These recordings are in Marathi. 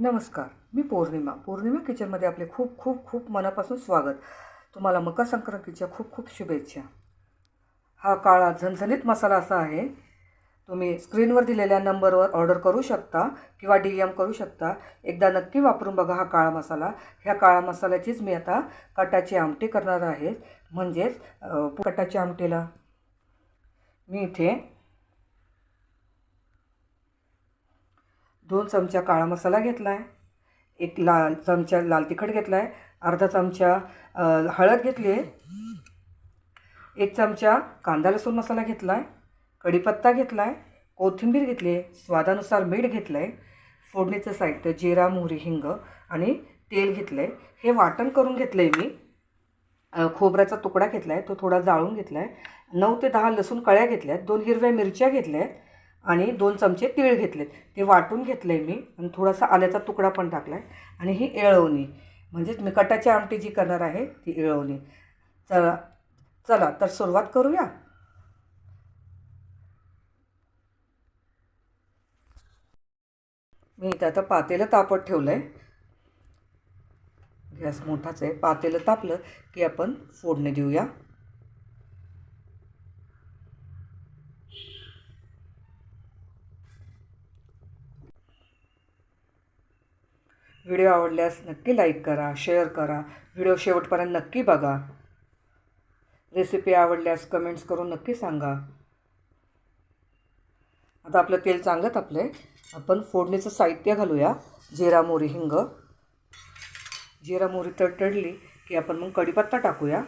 नमस्कार. मी पौर्णिमा किचनमध्ये आपले खूप खूप खूप मनापासून स्वागत. तुम्हाला मकर संक्रांतीच्या खूप खूप शुभेच्छा. हा काळा झणझणीत मसाला असा आहे, तुम्ही स्क्रीनवर दिलेल्या नंबरवर ऑर्डर करू शकता किंवा DM करू शकता. एकदा नक्की वापरून बघा हा काळा मसाला. ह्या काळा मसाल्याचीच मी आता कटाची आमटी करणार आहे. म्हणजेच कटाच्या आमटीला मी इथे 2 चमचा काळा मसाला घेतला आहे, 1 चमचा लाल तिखट घेतला आहे, अर्धा चमचा हळद घेतली आहे, 1 चमचा कांदा लसूण मसाला घेतला आहे, कढीपत्ता घेतला आहे, कोथिंबीर घेतली आहे, स्वादानुसार मीठ घेतलं आहे, फोडणीचं साहित्य जिरा, मोहरी, हिंग आणि तेल घेतलं आहे. हे वाटण करून घेतलं आहे मी. खोबऱ्याचा तुकडा घेतला आहे, तो थोडा जाळून घेतला आहे. 9 ते 10 लसूण कळ्या घेतल्या आहेत, 2 हिरव्या मिरच्या घेतल्या आहेत आणि 2 चमचे तीळ घेतलेत. ते वाटून घेतलं आहे मी आणि थोडासा आल्याचा तुकडा पण टाकला आहे. आणि ही येळवणी, म्हणजेच मी कटाची आमटी जी करणार आहे ती येळवणी. चला चला तर सुरुवात करूया. मी इथं आता पातेलं तापत ठेवलं आहे. गॅस मोठाच आहे. पातेलं तापलं की आपण फोडणी देऊया. व्हिडिओ आवडल्यास नक्की लाईक करा, शेअर करा. व्हिडिओ शेवटपर्यंत नक्की बघा. रेसिपी आवडल्यास कमेंट्स करून नक्की सांगा. आता आपलं तेल चांगलं तापलं आहे. आपण फोडणीचं साहित्य घालूया. जिरा, मोहरी, हिंग. जिरा मोहरी तडतडली की आपण मग कढीपत्ता टाकूया.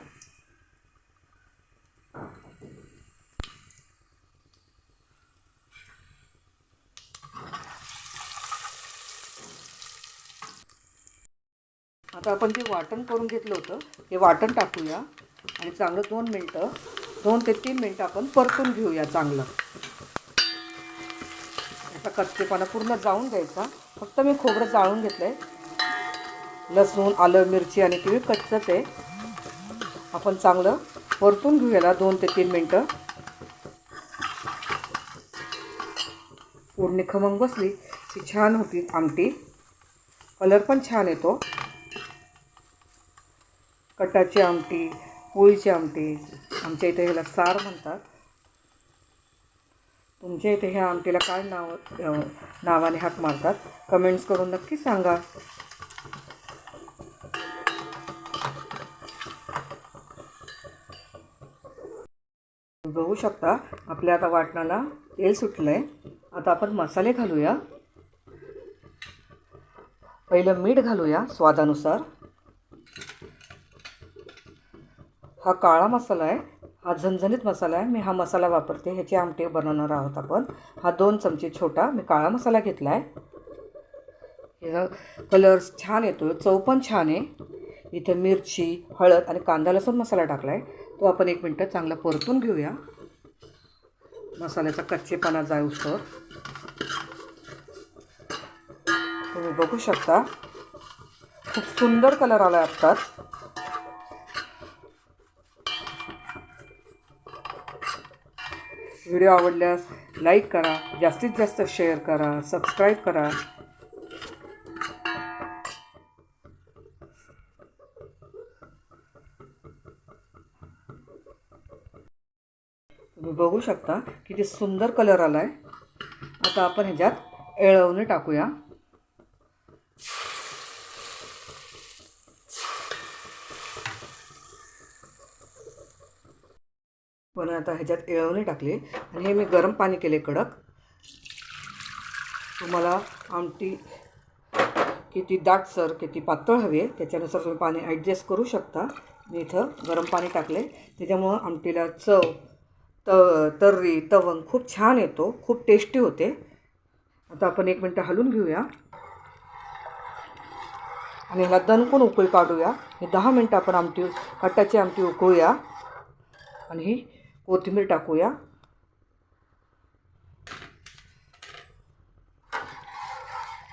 आता आपण जे वाटण करून घेतलं होतं ते वाटण टाकूया आणि चांगलं 2 ते 3 मिनटं आपण परतून घेऊया चांगलं. याचा कच्चेपणा पूर्ण जाळून द्यायचा. फक्त मी खोबरं जाळून घेतलं आहे. लसूण, आलं, मिरची आणि तीळ कच्चंच आहे. आपण चांगलं परतून घेऊया 2 ते 3 मिनटं. फोडणी खमंग बसली की छान होती आमटी. कलर पण छान येतो. कटाची आमटी, पोळीची आमटी, आमच्या इथे ह्याला सार म्हणतात. तुमच्या इथे ह्या आमटीला काय नावाने हाक मारतात कमेंट्स करून नक्की सांगा. बघू शकता आपल्या आता वाटणाला तेल सुटलं आहे. आता आपण मसाले घालूया. पहिलं मीठ घालूया स्वादानुसार. हा काळा मसाला आहे, हा झणझणीत मसाला आहे. मी हा मसाला वापरते. ह्याची आमटी बनवणार आहोत आपण. हा 2 चमचे छोटा मी काळा मसाला घेतला आहे. ह्याचा कलर छान येतो, चव पण छान आहे. इथं मिरची, हळद आणि कांदा लसूण मसाला टाकला आहे. तो आपण 1 मिनटं चांगला परतून घेऊया. मसाल्याचा कच्चेपणा जाऊस्तोवर. तुम्ही बघू शकता खूप सुंदर कलर आला आहे आत्ताच. व्हिडिओ आवडल्यास लाईक करा, जास्तीत जास्त शेअर करा, सबस्क्राईब करा. तुम्ही बघू शकता किती सुंदर कलर आला आहे. आता आपण ह्याच्यात येळवणी टाकूया. पण आता ह्याच्यात येळवणी टाकली आणि हे मी गरम पाणी केले कडक. तुम्हाला आमटी किती दाटसर किती पातळ हवी आहे त्याच्यानुसार तुम्ही पाणी ॲडजस्ट करू शकता. मी इथं गरम पाणी टाकले, त्याच्यामुळं आमटीला चव तर्री तवंग खूप छान येतो, खूप टेस्टी होते. आता आपण 1 मिनटं हलवून घेऊया आणि ह्याला दणकून उकळी काढूया. हे 10 मिनटं आपण कटाची आमटी उकळूया आणि ही कोथिंबीर टाकूया.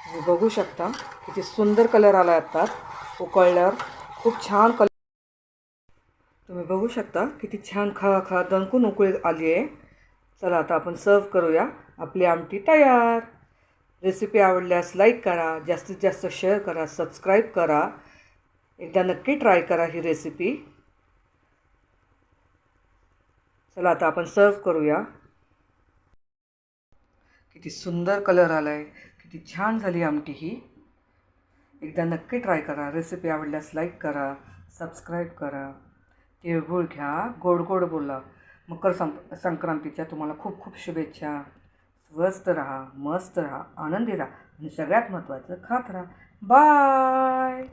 तुम्ही बघू शकता किती सुंदर कलर आला आहे आत्ताच. उकळल्यावर खूप छान कलर. तुम्ही बघू शकता किती छान खा दणकून उकळी आली आहे. चला आता आपण सर्व करूया. आपली आमटी तयार. रेसिपी आवडल्यास लाईक करा, जास्तीत जास्त शेअर करा, सबस्क्राईब करा. एकदा नक्की ट्राय करा ही रेसिपी. चला आता आपण सर्व करूया. किती सुंदर कलर आला आहे, किती छान झाली आमटी ही. एकदा नक्की ट्राय करा. रेसिपी आवडल्यास लाईक करा, सबस्क्राईब करा. तिळगुळ घ्या, गोड गोड बोला. मकर संक्रांतीच्या तुम्हाला खूप खूप शुभेच्छा. स्वस्थ राहा, मस्त राहा, आनंदी राहा आणि सगळ्यात महत्त्वाचं खात राहा. बाय.